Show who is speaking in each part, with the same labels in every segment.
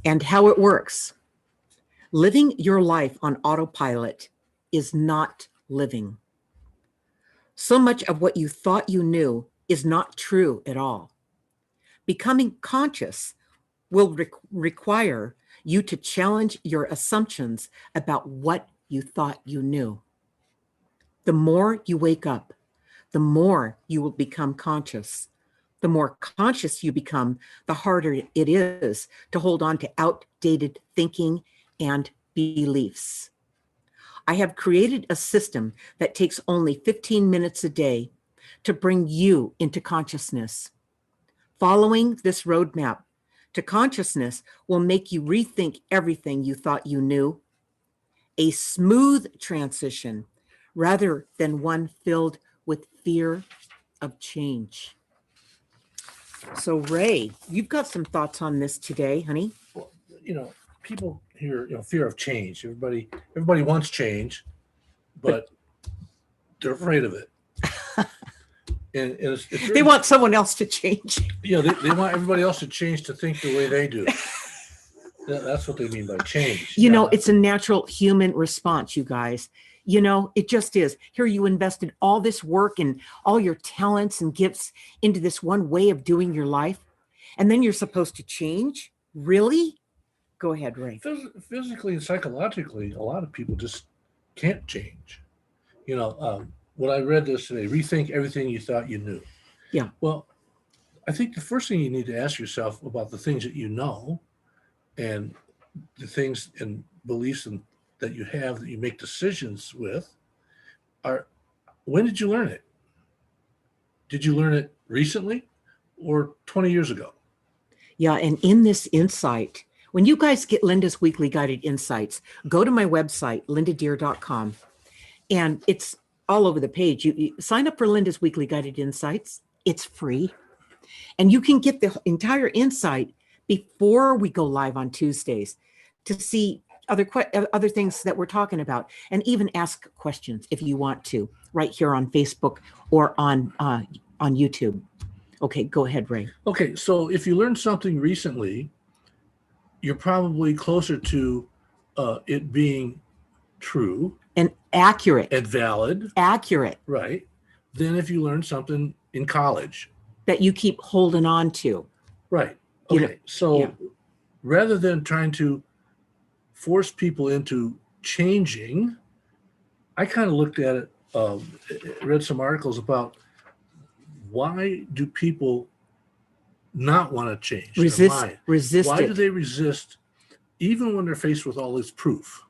Speaker 1: And how it works. Living your life on autopilot is not living. So much of what you thought you knew is not true at all. Becoming conscious will require you to challenge your assumptions about what you thought you knew. The more you wake up, the more you will become conscious. The more conscious you become, the harder it is to hold on to outdated thinking and beliefs. I have created a system that takes only 15 minutes a day to bring you into consciousness. Following this roadmap to consciousness will make you rethink everything you thought you knew. A smooth transition rather than one filled with fear of change. So, Ray, you've got some thoughts on this today, honey.
Speaker 2: Well, people hear, fear of change. Everybody wants change, but they're afraid of it. And it's very,
Speaker 1: they want someone else to change.
Speaker 2: They want everybody else to change to think the way they do. That's what they mean by change.
Speaker 1: It's a natural human response, you guys. It just is. Here you invested all this work and all your talents and gifts into this one way of doing your life. And then you're supposed to change? Really? Go ahead, Ray.
Speaker 2: Physically and psychologically, a lot of people just can't change. When I read this today, rethink everything you thought you knew.
Speaker 1: Yeah.
Speaker 2: Well, I think the first thing you need to ask yourself about the things that you know and the things and beliefs that you have that you make decisions with are, when did you learn it? Did you learn it recently or 20 years ago?
Speaker 1: Yeah, and in this insight, when you guys get Linda's weekly guided insights, go to my website, lindadeer.com, and it's all over the page. You sign up for Linda's weekly guided insights. It's free. And you can get the entire insight before we go live on Tuesdays to see other things that we're talking about, and even ask questions if you want to, right here on Facebook or on YouTube. Okay, go ahead, Ray.
Speaker 2: Okay, so if you learned something recently, you're probably closer to it being true
Speaker 1: and accurate
Speaker 2: and valid.
Speaker 1: Accurate.
Speaker 2: Right. Than if you learned something in college
Speaker 1: that you keep holding on to.
Speaker 2: Right. Okay. Rather than trying to force people into changing, I kind of looked at it, read some articles about why do people not want to change?
Speaker 1: Resist
Speaker 2: Why
Speaker 1: it.
Speaker 2: do they resist even when they're faced with all this proof?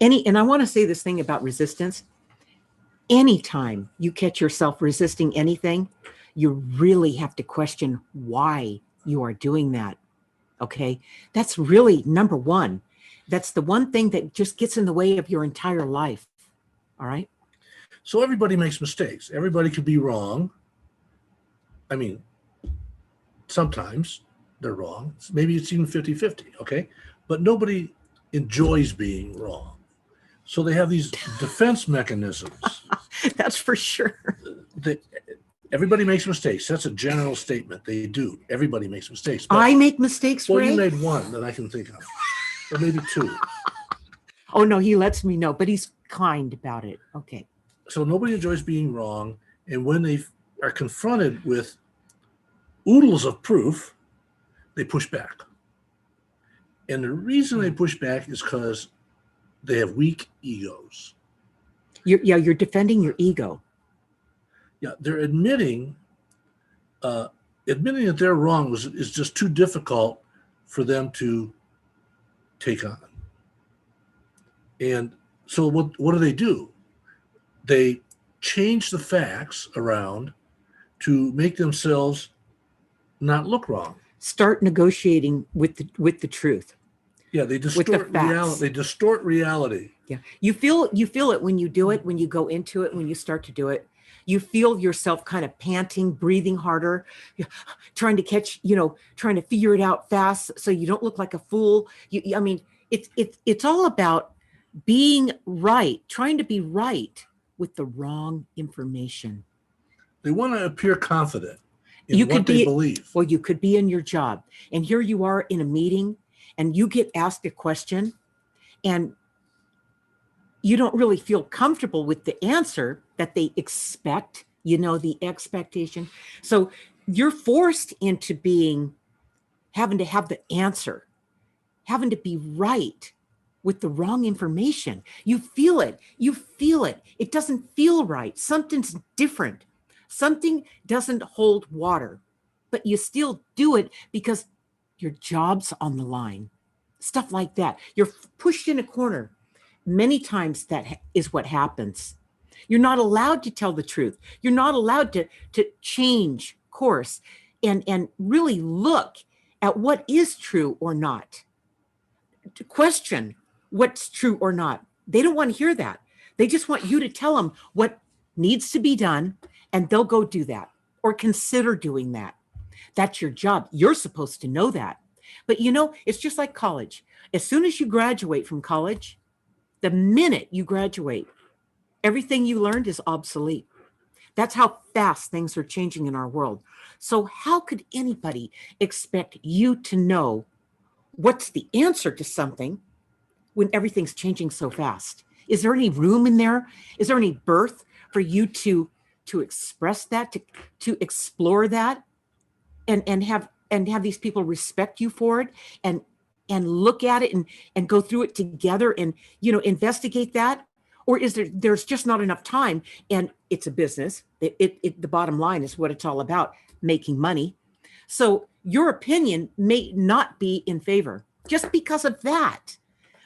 Speaker 1: And I want to say this thing about resistance. Anytime you catch yourself resisting anything, you really have to question why you are doing that. Okay. That's really number one. That's the one thing that just gets in the way of your entire life. All right.
Speaker 2: So everybody makes mistakes. Everybody could be wrong. I mean, sometimes they're wrong. Maybe it's even 50-50. Okay. But nobody enjoys being wrong. So they have these defense mechanisms.
Speaker 1: That's for sure.
Speaker 2: Everybody makes mistakes. That's a general statement. They do. Everybody makes mistakes.
Speaker 1: But, I make mistakes,
Speaker 2: Well,
Speaker 1: Ray?
Speaker 2: You made one that I can think of. Or maybe two.
Speaker 1: Oh, no, he lets me know, but he's kind about it. Okay.
Speaker 2: So nobody enjoys being wrong. And when they are confronted with oodles of proof, they push back. And the reason they push back is because they have weak egos.
Speaker 1: You're defending your ego.
Speaker 2: Yeah, they're admitting that they're wrong is just too difficult for them to take on. And so what do? They change the facts around to make themselves not look wrong.
Speaker 1: Start negotiating with the truth.
Speaker 2: Yeah, they distort reality. They distort reality.
Speaker 1: Yeah, you feel it when you do it, when you go into it, when you start to do it. You feel yourself kind of panting, breathing harder, trying to catch, trying to figure it out fast so you don't look like a fool. It's all about being right, trying to be right with the wrong information.
Speaker 2: They want to appear confident in what they believe.
Speaker 1: Well, you could be in your job, and here you are in a meeting, and you get asked a question and you don't really feel comfortable with the answer that they expect, the expectation. So you're forced into having to have the answer, having to be right with the wrong information. You feel it. You feel it. It doesn't feel right. Something's different. Something doesn't hold water, but you still do it because your job's on the line. Stuff like that. You're pushed in a corner. Many times that is what happens. You're not allowed to tell the truth. You're not allowed to change course and really look at what is true or not, to question what's true or not. They don't want to hear that. They just want you to tell them what needs to be done, and they'll go do that or consider doing that. That's your job. You're supposed to know that. But it's just like college. As soon as you graduate from college, the minute you graduate, everything you learned is obsolete. That's how fast things are changing in our world. So how could anybody expect you to know what's the answer to something when everything's changing so fast? Is there any room in there? Is there any birth for you to express that, to explore that, and have these people respect you for it and look at it and go through it together and investigate that? Or is there's just not enough time, and it's a business. The bottom line is what it's all about, making money. So your opinion may not be in favor just because of that.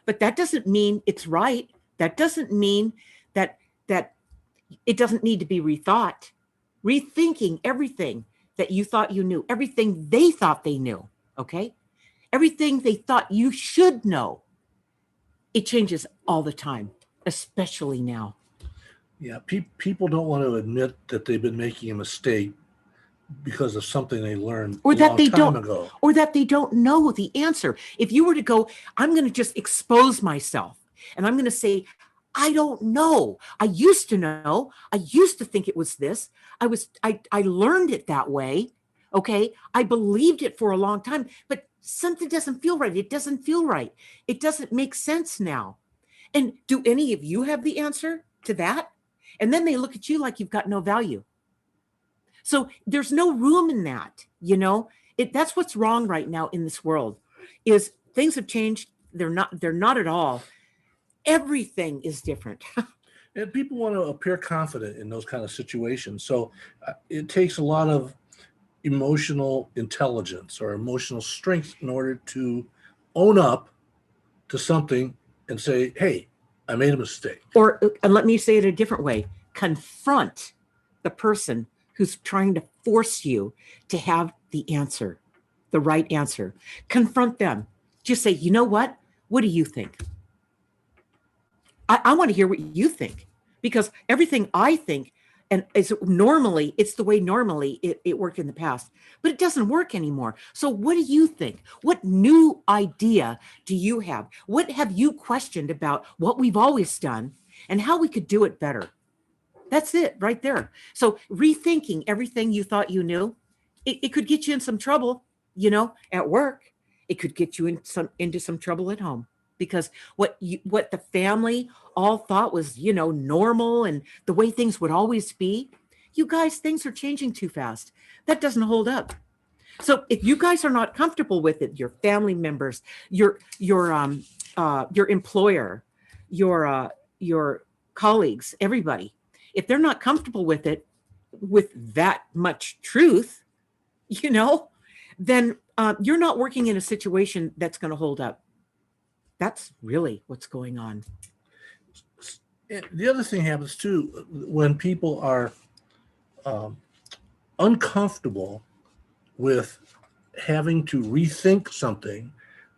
Speaker 1: But that doesn't mean it's right. That doesn't mean that it doesn't need to be rethought. Rethinking everything that you thought you knew, everything they thought they knew, okay? Everything they thought you should know. It changes all the time, especially now.
Speaker 2: Yeah, people don't want to admit that they've been making a mistake because of something they learned
Speaker 1: or
Speaker 2: a
Speaker 1: that
Speaker 2: long
Speaker 1: they
Speaker 2: time
Speaker 1: don't
Speaker 2: ago.
Speaker 1: or that they don't know the answer. If you were to go, I'm going to just expose myself and I'm going to say, I don't know. I used to know. I used to think it was this. I learned it that way. Okay. I believed it for a long time, but something doesn't feel right. It doesn't feel right. It doesn't make sense now. And do any of you have the answer to that? And then they look at you like you've got no value. So there's no room in that, that's what's wrong right now in this world, is things have changed. They're not at all. Everything is different.
Speaker 2: And people want to appear confident in those kind of situations. So it takes a lot of emotional intelligence or emotional strength in order to own up to something and say, hey, I made a mistake.
Speaker 1: Or let me say it a different way. Confront the person who's trying to force you to have the answer, the right answer. Confront them. Just say, you know what? What do you think? I want to hear what you think, because everything I think, and it's the way normally it worked in the past, but it doesn't work anymore. So what do you think? What new idea do you have? What have you questioned about what we've always done and how we could do it better? That's it right there. So rethinking everything you thought you knew, it could get you in some trouble, at work. It could get you into some trouble at home, because what the family all thought was, normal and the way things would always be. You guys, things are changing too fast. That doesn't hold up. So if you guys are not comfortable with it, your family members, your employer, your colleagues, everybody, if they're not comfortable with it, with that much truth, then you're not working in a situation that's going to hold up. That's really what's going on.
Speaker 2: The other thing happens too, when people are uncomfortable with having to rethink something,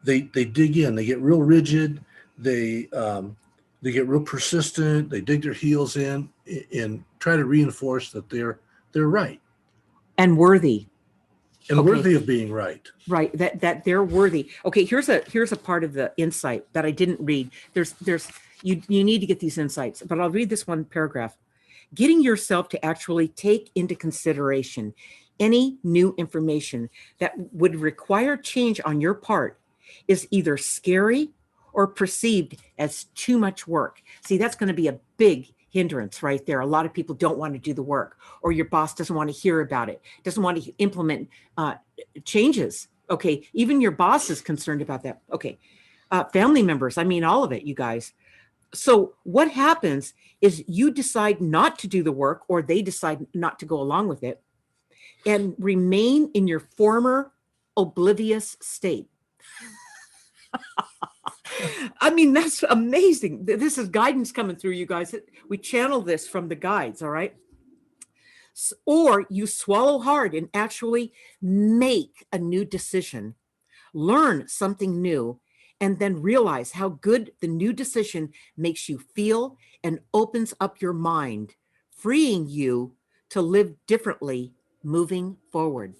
Speaker 2: they dig in, they get real rigid, they get real persistent, they dig their heels in and try to reinforce that they're right
Speaker 1: and worthy.
Speaker 2: And worthy of being right.
Speaker 1: Right. That they're worthy. Okay. Here's a part of the insight that I didn't read. You need to get these insights, but I'll read this one paragraph. Getting yourself to actually take into consideration any new information that would require change on your part is either scary or perceived as too much work. See, that's going to be a big hindrance right there. A lot of people don't want to do the work, or your boss doesn't want to hear about it, doesn't want to implement changes. Okay, even your boss is concerned about that. Okay, family members, I mean, all of it, you guys. So what happens is you decide not to do the work, or they decide not to go along with it, and remain in your former oblivious state. I mean, that's amazing. This is guidance coming through, you guys. We channel this from the guides, all right? Or you swallow hard and actually make a new decision, learn something new, and then realize how good the new decision makes you feel and opens up your mind, freeing you to live differently moving forward.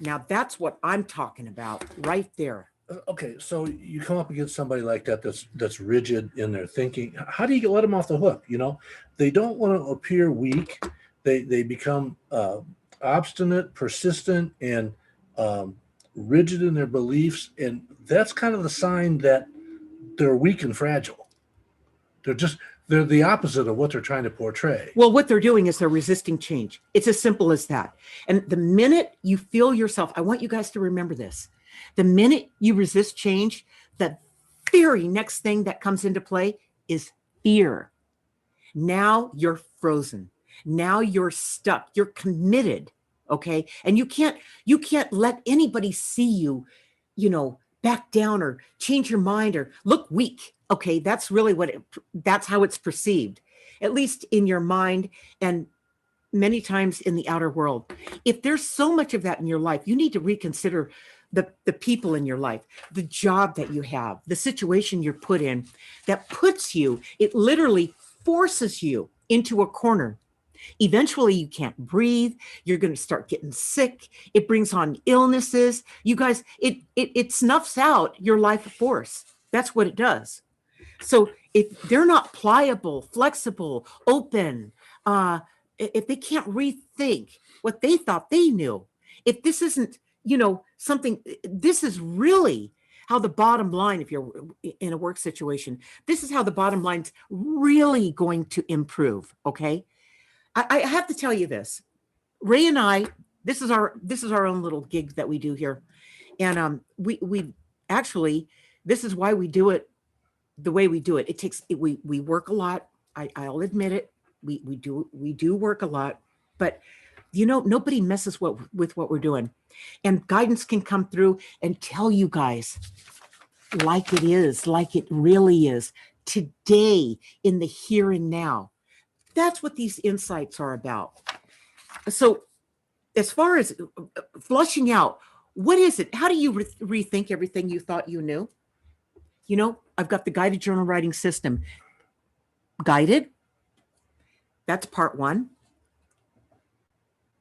Speaker 1: Now, that's what I'm talking about right there.
Speaker 2: Okay, so you come up against somebody like that that's rigid in their thinking. How do you let them off the hook? You know, they don't want to appear weak. They become obstinate, persistent, and rigid in their beliefs, and that's kind of the sign that they're weak and fragile. They're the opposite of what they're trying to portray.
Speaker 1: Well, what they're doing is they're resisting change. It's as simple as that. And the minute you feel yourself, I want you guys to remember this. The minute you resist change, the very next thing that comes into play is fear. Now you're frozen. Now you're stuck. You're committed. Okay. And you can't let anybody see you, back down or change your mind or look weak. Okay. That's really that's how it's perceived, at least in your mind and many times in the outer world. If there's so much of that in your life, you need to reconsider the people in your life, the job that you have, the situation you're put in that puts you, it literally forces you into a corner. Eventually you can't breathe. You're going to start getting sick. It brings on illnesses. You guys, it snuffs out your life force. That's what it does. So if they're not pliable, flexible, open, if they can't rethink what they thought they knew, if this isn't, something, this is really how the bottom line, if you're in a work situation, this is how the bottom line's really going to improve. Okay. I have to tell you this, Ray and I, this is our own little gig that we do here. And we actually, this is why we do it the way we do it. It takes, we work a lot. I'll admit it. We do work a lot, but nobody messes with what we're doing. And guidance can come through and tell you guys like it is, like it really is today in the here and now. That's what these insights are about. So as far as flushing out, what is it? How do you rethink everything you thought you knew? I've got the guided journal writing system. Guided, that's part 1.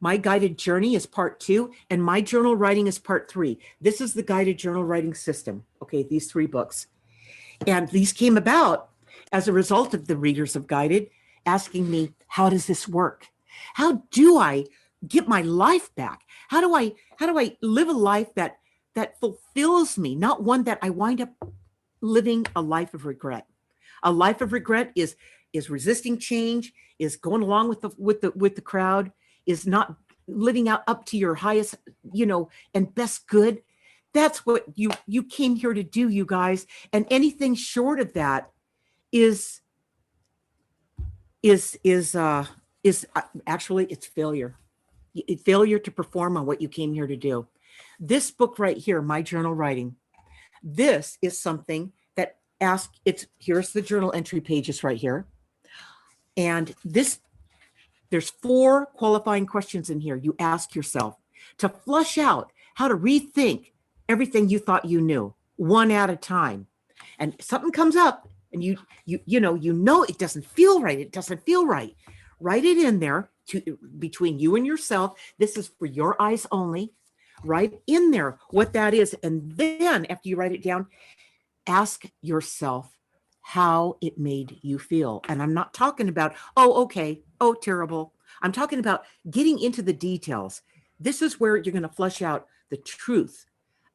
Speaker 1: My guided journey is part 2, and my journal writing is part 3. This is the guided journal writing system. Okay, these 3 books. And these came about as a result of the readers of Guided asking me, how does this work? How do I get my life back? How do I live a life that fulfills me, not one that I wind up living a life of regret? A life of regret is resisting change, is going along with the crowd, is not living out up to your highest, and best good. That's what you came here to do, you guys. And anything short of that is actually, it's failure. Failure to perform on what you came here to do. This book right here, My Journal Writing, this is something that here's the journal entry pages right here. And there's 4 qualifying questions in here you ask yourself to flush out how to rethink everything you thought you knew, one at a time. And something comes up and you know it doesn't feel right. It doesn't feel right. Write it in there between you and yourself. This is for your eyes only. Write in there what that is. And then after you write it down, ask yourself how it made you feel. And I'm not talking about, oh, okay, oh, terrible. I'm talking about getting into the details. This is where you're going to flush out the truth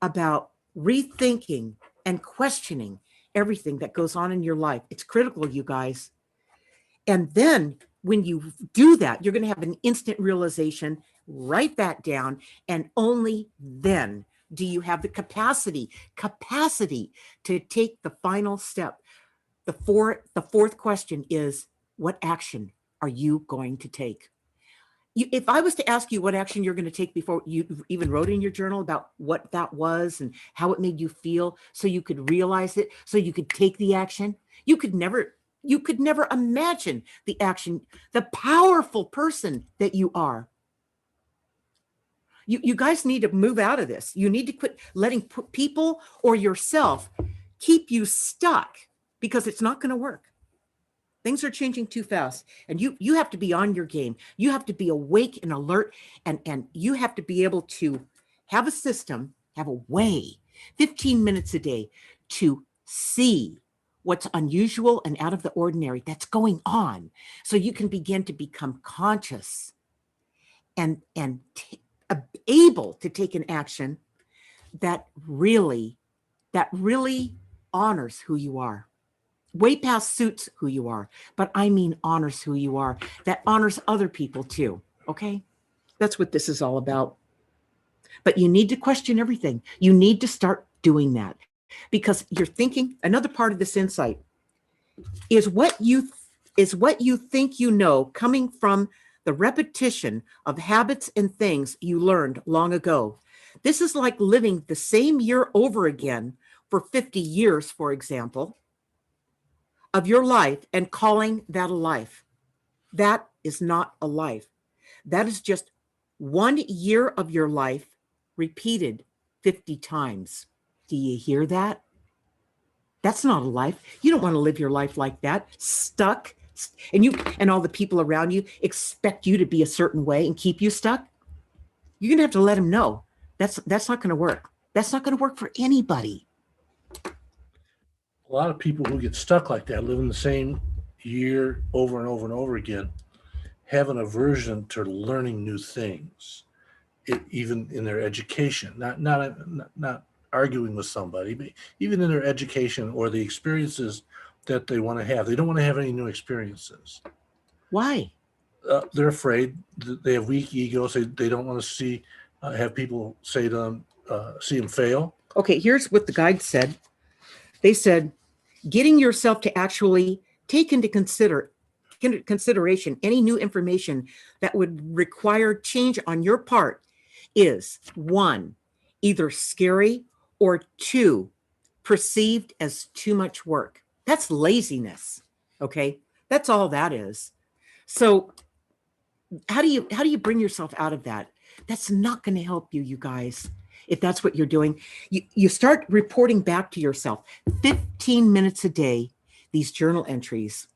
Speaker 1: about rethinking and questioning everything that goes on in your life. It's critical, you guys. And then when you do that, you're going to have an instant realization. Write that down. And only then do you have the capacity to take the final step. The fourth question is, what action are you going to take? If I was to ask you what action you're going to take before you even wrote in your journal about what that was and how it made you feel, so you could realize it, so you could take the action, you could never imagine the action, the powerful person that you are. You guys need to move out of this. You need to quit letting people or yourself keep you stuck, because it's not going to work. Things are changing too fast, and you have to be on your game. You have to be awake and alert, and you have to be able to have a system, have a way, 15 minutes a day to see what's unusual and out of the ordinary that's going on, so you can begin to become conscious and able to take an action that really honors who you are. Way past suits who you are, but I mean honors who you are, that honors other people too. Okay? That's what this is all about. But you need to question everything. You need to start doing that, because you're thinking. Another part of this insight is what you think you know, coming from the repetition of habits and things you learned long ago. This is like living the same year over again for 50 years, for example, of your life, and calling that a life. That is not a life. That is just 1 year of your life repeated 50 times. Do you hear that? That's not a life. You don't want to live your life like that, stuck, and all the people around you expect you to be a certain way and keep you stuck. You're going to have to let them know that's not going to work. That's not going to work for anybody.
Speaker 2: A lot of people who get stuck like that, living the same year over and over and over again, have an aversion to learning new things, even in their education. Not arguing with somebody, but even in their education or the experiences that they want to have. They don't want to have any new experiences.
Speaker 1: Why?
Speaker 2: They're afraid. They have weak egos. They don't want to have people say to them, see them fail.
Speaker 1: Okay, here's what the guide said. They said, getting yourself to actually take into consideration any new information that would require change on your part is, 1, either scary, or 2, perceived as too much work. That's laziness. Okay, that's all that is. So how do you bring yourself out of that? That's not going to help you guys. If that's what you're doing, you start reporting back to yourself 15 minutes a day, these journal entries.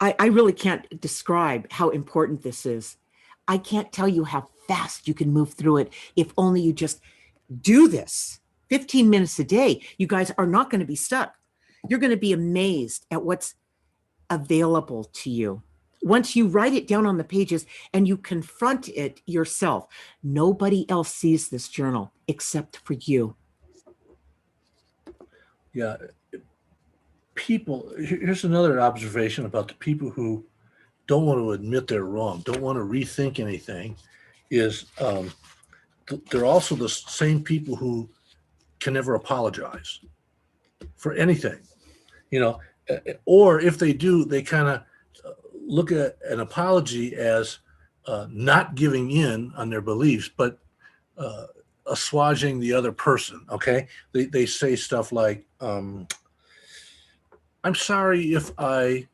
Speaker 1: I really can't describe how important this is. I can't tell you how fast you can move through it if only you just do this 15 minutes a day. You guys are not going to be stuck. You're going to be amazed at what's available to you. Once you write it down on the pages and you confront it yourself, nobody else sees this journal except for you.
Speaker 2: Yeah. Here's another observation about the people who don't want to admit they're wrong, don't want to rethink anything, is they're also the same people who can never apologize for anything, or if they do, they kind of look at an apology as not giving in on their beliefs, but assuaging the other person. Okay, they say stuff like, "I'm sorry if I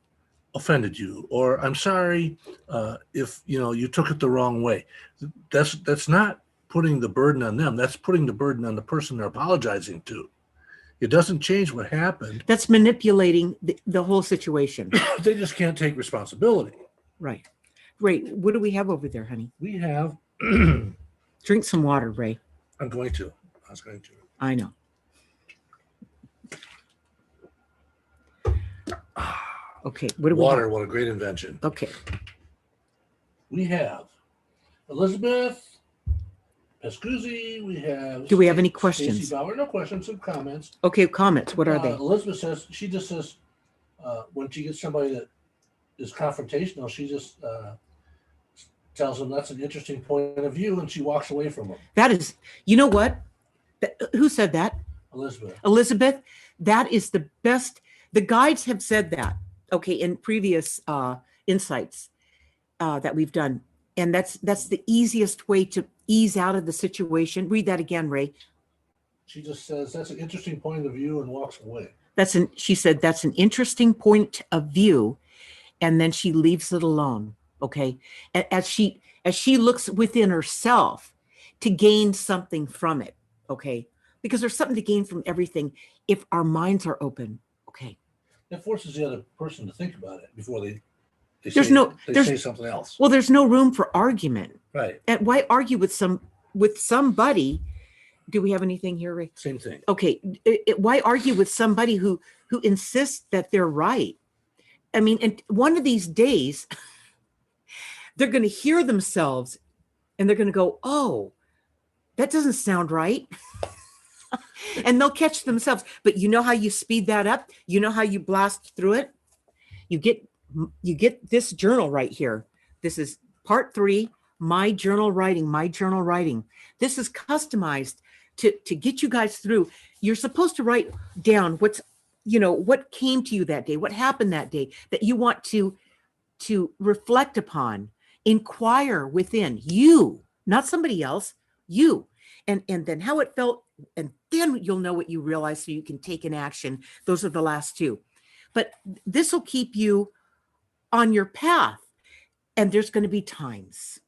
Speaker 2: offended you," or "I'm sorry if you took it the wrong way." That's not putting the burden on them. That's putting the burden on the person they're apologizing to. It doesn't change what happened.
Speaker 1: That's manipulating the whole situation.
Speaker 2: They just can't take responsibility.
Speaker 1: Right. Ray, what do we have over there, honey?
Speaker 2: We have.
Speaker 1: Drink some water, Ray.
Speaker 2: I was going to.
Speaker 1: I know. Okay. What do
Speaker 2: Water,
Speaker 1: we have?
Speaker 2: what a great invention.
Speaker 1: Okay.
Speaker 2: We have Elizabeth Pescuzzi. We have.
Speaker 1: Do we have any questions?
Speaker 2: Stacy Bauer. No questions. Some comments.
Speaker 1: Okay, comments. What are they?
Speaker 2: Elizabeth says she just says when she gets somebody that is confrontational, she just tells them that's an interesting point of view, and she walks away from them.
Speaker 1: That is, you know what? Who said that?
Speaker 2: Elizabeth.
Speaker 1: Elizabeth, that is the best. The guides have said that, okay, in previous insights that we've done. And that's the easiest way to ease out of the situation. Read that again, Ray.
Speaker 2: She just says that's an interesting point of view and walks away.
Speaker 1: She said that's an interesting point of view, and then she leaves it alone. Okay. As she looks within herself to gain something from it. Okay. Because there's something to gain from everything if our minds are open. Okay.
Speaker 2: It forces the other person to think about it before they
Speaker 1: say
Speaker 2: something else.
Speaker 1: Well, there's no room for argument.
Speaker 2: Right.
Speaker 1: And why argue with somebody? Do we have anything here, Ray?
Speaker 2: Same thing.
Speaker 1: Okay. Why argue with somebody who insists that they're right? I mean, and one of these days, they're going to hear themselves and they're going to go, oh, that doesn't sound right. And they'll catch themselves. But you know how you speed that up? You know how you blast through it? You get this journal right here. This is part 3, my journal writing. This is customized to get you guys through. You're supposed to write down what came to you that day, what happened that day that you want to reflect upon, inquire within you, not somebody else, you, and then how it felt. And then you'll know what you realize so you can take an action. Those are the last 2. But this will keep you on your path. And there's going to be times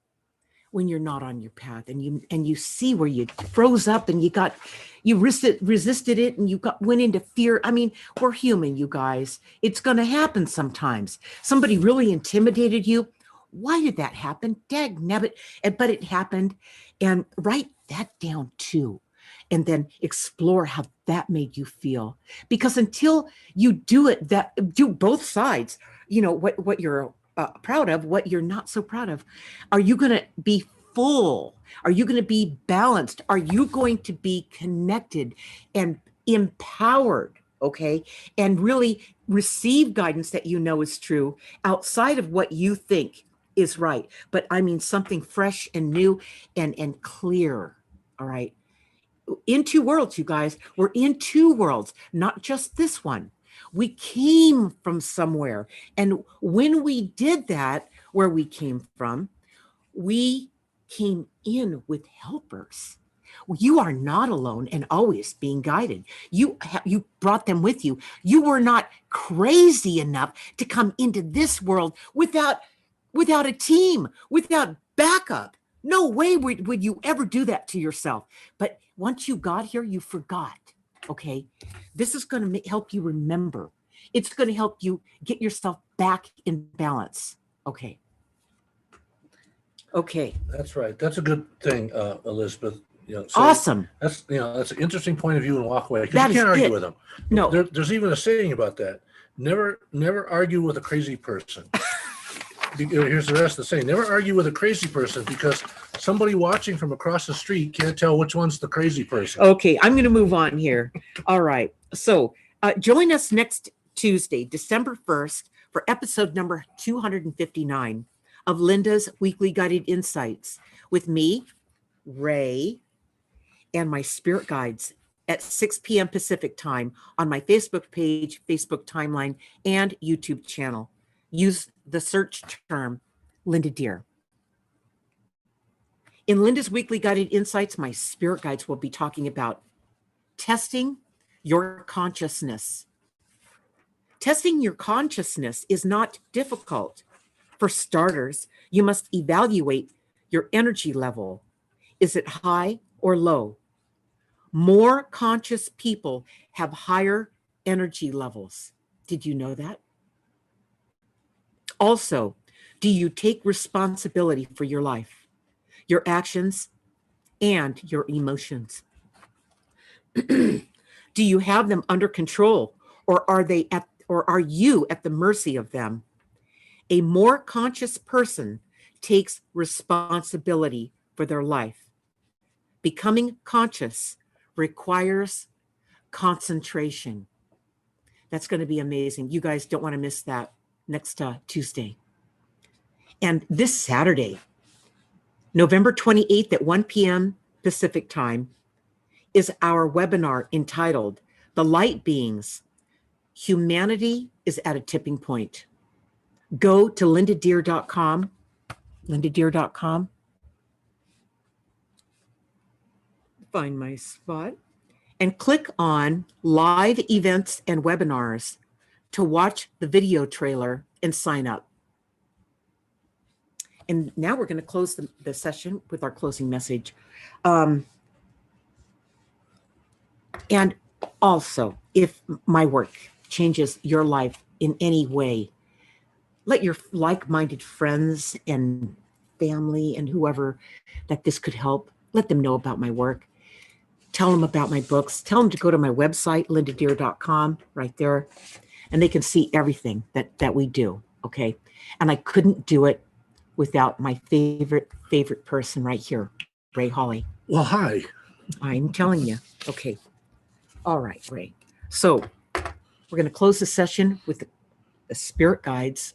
Speaker 1: when you're not on your path and you see where you froze up and you resisted it and went into fear. I mean, we're human, you guys. It's going to happen sometimes. Somebody really intimidated you. Why did that happen? Dagnabbit. But it happened. And write that down too. And then explore how that made you feel. Because until you do both sides, what you're proud of, what you're not so proud of, are you going to be full? Are you going to be balanced? Are you going to be connected and empowered? Okay. And really receive guidance that you know is true outside of what you think is right. But I mean, something fresh and new and clear. All right. In 2 worlds, you guys. We're in 2 worlds, not just this one. We came from somewhere. And when we did that, where we came from, we came in with helpers. You are not alone and always being guided. You brought them with you. You were not crazy enough to come into this world without a team, without backup. No way would you ever do that to yourself. But once you got here, you forgot. Okay. This is going to help you remember. It's going to help you get yourself back in balance. Okay. Okay.
Speaker 2: That's right. That's a good thing, Elizabeth.
Speaker 1: Awesome.
Speaker 2: That's an interesting point of view and walk away. Because
Speaker 1: That
Speaker 2: you can't
Speaker 1: is
Speaker 2: argue
Speaker 1: it.
Speaker 2: with them.
Speaker 1: No.
Speaker 2: There's even a saying about that. Never argue with a crazy person. Here's the rest of the saying. Never argue with a crazy person because somebody watching from across the street can't tell which one's the crazy person.
Speaker 1: Okay, I'm going to move on here. All right. So join us next Tuesday, December 1st, for episode number 259 of Linda's Weekly Guided Insights with me, Ray, and my spirit guides at 6 p.m. Pacific time on my Facebook page, Facebook timeline, and YouTube channel. Use the search term Linda Deer. In Linda's Weekly Guided Insights, my spirit guides will be talking about testing your consciousness. Testing your consciousness is not difficult. For starters, you must evaluate your energy level. Is it high or low? More conscious people have higher energy levels. Did you know that? Also, do you take responsibility for your life, your actions, and your emotions? Do you have them under control, or are you at the mercy of them? A more conscious person takes responsibility for their life. Becoming conscious requires concentration. That's going to be amazing. You guys don't want to miss that next Tuesday. And this Saturday, November 28th at 1 p.m. Pacific time, is our webinar entitled The Light Beings, Humanity is at a Tipping Point. Go to lindadeer.com, lindadeer.com, find my spot, and click on live events and webinars to watch the video trailer and sign up. And now we're going to close the session with our closing message. And also, if my work changes your life in any way, let your like-minded friends and family and whoever that this could help, let them know about my work. Tell them about my books. Tell them to go to my website, lindadeer.com, right there, and they can see everything that we do, okay? And I couldn't do it without my favorite person right here, Ray Hawley.
Speaker 2: Well, hi.
Speaker 1: I'm telling you. Okay. All right, Ray. So we're going to close the session with the spirit guides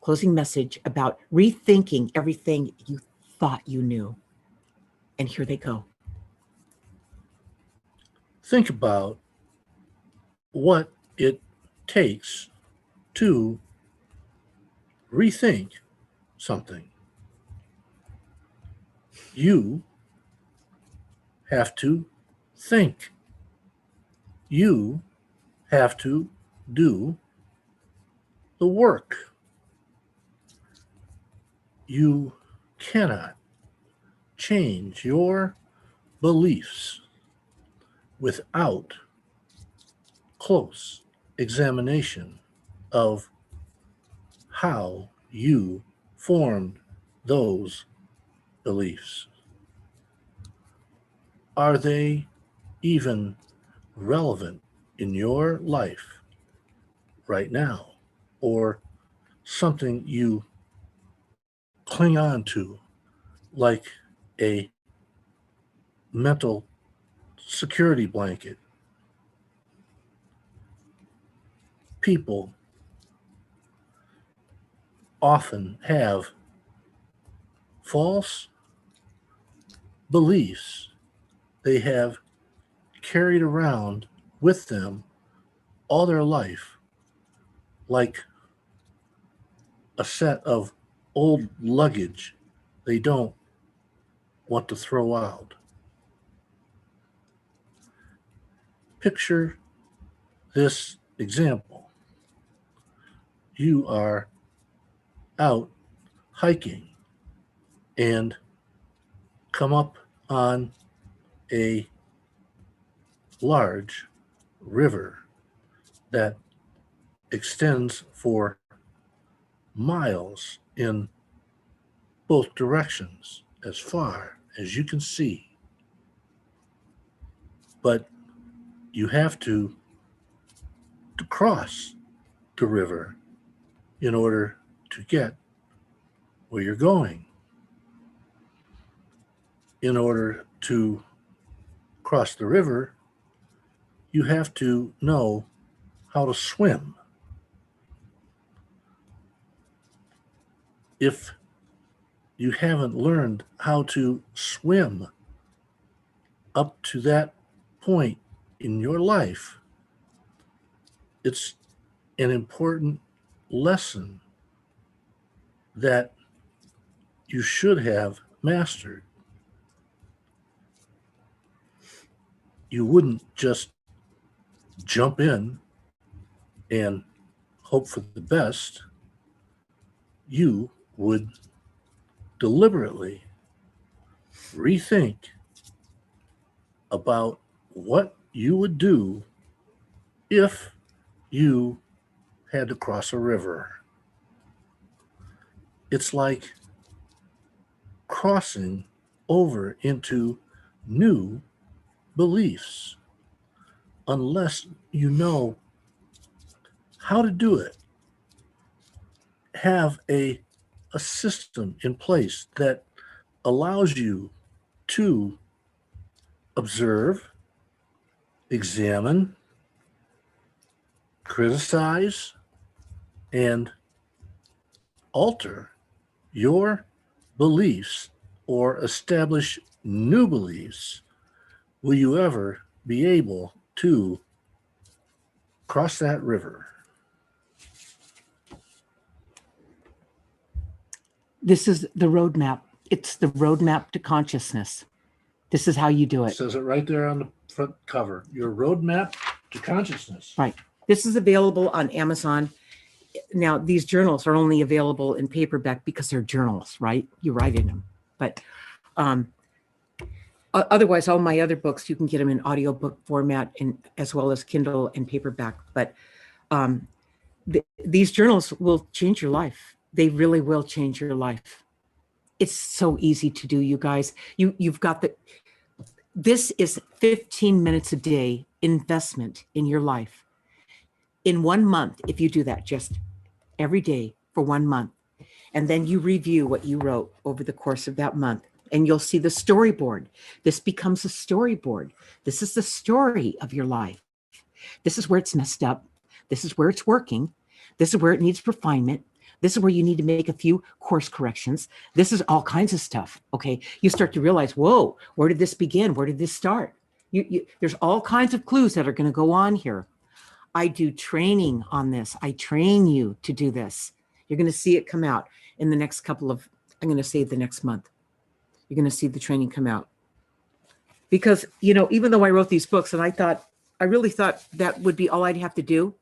Speaker 1: closing message about rethinking everything you thought you knew. And here they go.
Speaker 2: Think about what it takes to rethink something. You have to think. You have to do the work. You cannot change your beliefs without close examination of how you formed those beliefs. Are they even relevant in your life right now, or something you cling on to like a mental security blanket? People often have false beliefs they have carried around with them all their life, like a set of old luggage they don't want to throw out. Picture this example. You are out hiking and come up on a large river that extends for miles in both directions as far as you can see. But you have to cross the river in order to get where you're going. In order to cross the river, you have to know how to swim. If you haven't learned how to swim up to that point in your life, it's an important lesson that you should have mastered. You wouldn't just jump in and hope for the best. You would deliberately rethink about what you would do if you had to cross a river. It's like crossing over into new beliefs. Unless you know how to do it, have a system in place that allows you to observe, examine, criticize, and alter your beliefs or establish new beliefs, will you ever be able to cross that river?
Speaker 1: This is the roadmap. It's the roadmap to consciousness. This is how you do
Speaker 2: It
Speaker 1: it.
Speaker 2: says it right there on the front cover. Your roadmap to consciousness.
Speaker 1: Right. This is available on Amazon. Now, these journals are only available in paperback because they're journals, right? You write in them. But otherwise, all my other books, you can get them in audiobook format and as well as Kindle and paperback. But these journals will change your life. They really will change your life. It's so easy to do, you guys. You've got this is 15 minutes a day investment in your life. In 1 month, if you do that just every day for 1 month, and then you review what you wrote over the course of that month, and you'll see the storyboard. This becomes a storyboard. This is the story of your life. This is where it's messed up. This is where it's working. This is where it needs refinement. This is where you need to make a few course corrections. This is all kinds of stuff. Okay. You start to realize, whoa, where did this begin? Where did this start? There's all kinds of clues that are going to go on here. I do training on this. I train you to do this. You're going to see it come out in the next couple of, I'm going to say the next month. You're going to see the training come out. Because, even though I wrote these books and I really thought that would be all I'd have to do,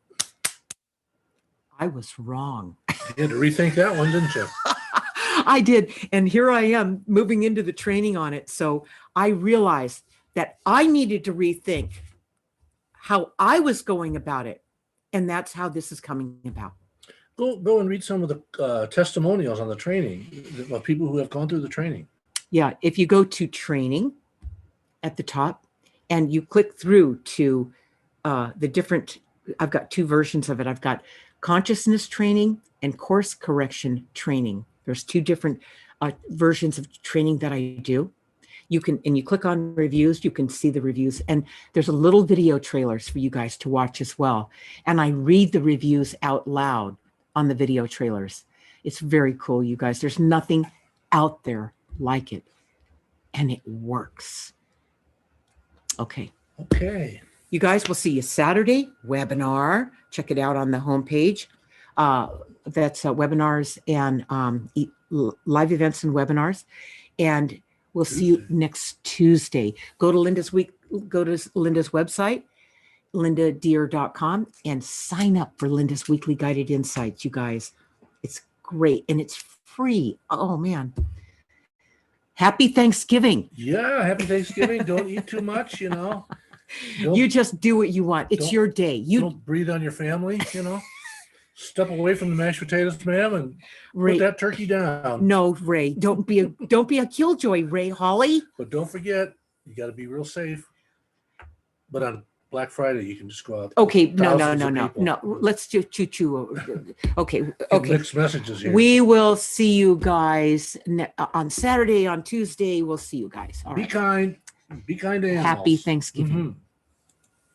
Speaker 1: I was wrong.
Speaker 2: You had to rethink that one, didn't you?
Speaker 1: I did. And here I am moving into the training on it. So I realized that I needed to rethink how I was going about it. And that's how this is coming about.
Speaker 2: Go and read some of the testimonials on the training of people who have gone through the training.
Speaker 1: Yeah. If you go to training at the top and you click through to the different, I've got two versions of it. I've got consciousness training and course correction training. There's two different versions of training that I do. You click on reviews, you can see the reviews, and there's a little video trailers for you guys to watch as well. And I read the reviews out loud on the video trailers. It's very cool, you guys. There's nothing out there like it, and it works. Okay.
Speaker 2: Okay.
Speaker 1: You guys, we'll see you Saturday, webinar. Check it out on the homepage. That's webinars and live events and webinars. And we'll see you next Tuesday. Go to Linda's website, lindadeer.com, and sign up for Linda's Weekly Guided Insights, you guys. It's great and it's free. Oh, man. Happy Thanksgiving.
Speaker 2: Yeah, happy Thanksgiving. Don't eat too much,
Speaker 1: You just do what you want. It's your day.
Speaker 2: Don't breathe on your family, Step away from the mashed potatoes, ma'am, and put that turkey down.
Speaker 1: No, Ray, don't be a killjoy, Ray Holly.
Speaker 2: But don't forget, you got to be real safe. But on Black Friday, you can just go out.
Speaker 1: Okay, no. Let's do choo. Okay.
Speaker 2: Mixed messages here.
Speaker 1: We will see you guys on Saturday. On Tuesday, we'll see you guys. All right.
Speaker 2: Be kind. Be kind to animals.
Speaker 1: Happy Thanksgiving.
Speaker 2: Mm-hmm.